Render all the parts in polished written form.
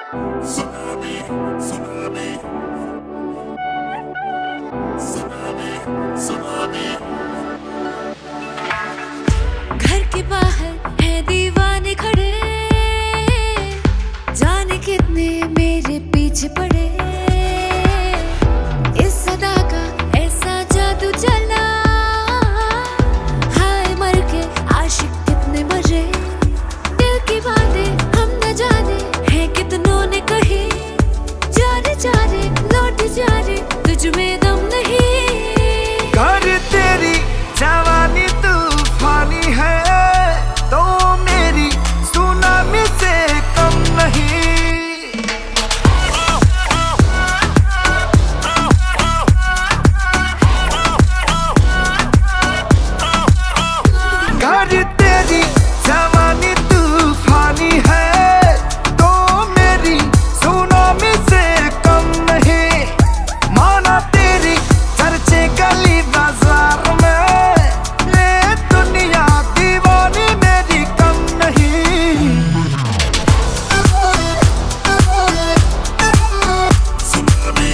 Tsunami, tsunami, tsunami, tsunami. घर के बाहर है दीवाने खड़े, जाने कितने मेरे पीछे पड़े। इस सदा का ऐसा जादू चला, हाय मर के आशिक कितने मरे। दिल की बातें हम न जाने है कितनों ने कही, जा रे लौट जा रे तुझ में दम नहीं। कर तेरी जवानी तूफानी है तो मेरी सुनामी से कम नहीं। कर तेरी जवानी तूफानी है तो मेरी सुनामी से कम नहीं। माना तेरी चर्चे गली बाजार में, ये दुनिया दीवानी मेरी कम नहीं। Tsunami,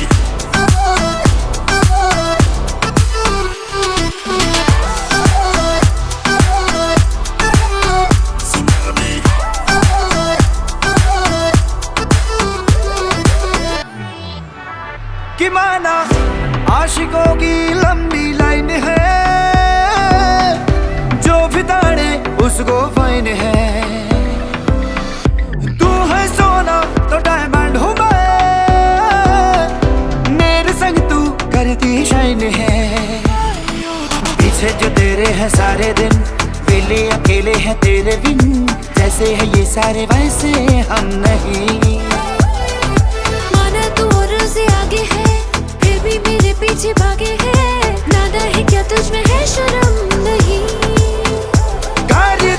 tsunami. कि माना आशिकों की लंबी लाइन है, जो भी ताड़े उसको फाइन है। तू है सोना तो डायमंड हूँ मैं, मेरे संग तू करती शाइन है। पीछे जो तेरे हैं सारे दिन, वेले अकेले हैं तेरे बिन। जैसे है ये सारे वैसे हम नहीं। माना तू और से आगे है, फिर भी मेरे पीछे भागे है। नादा है क्या तुझ में है शर्म नहीं। कर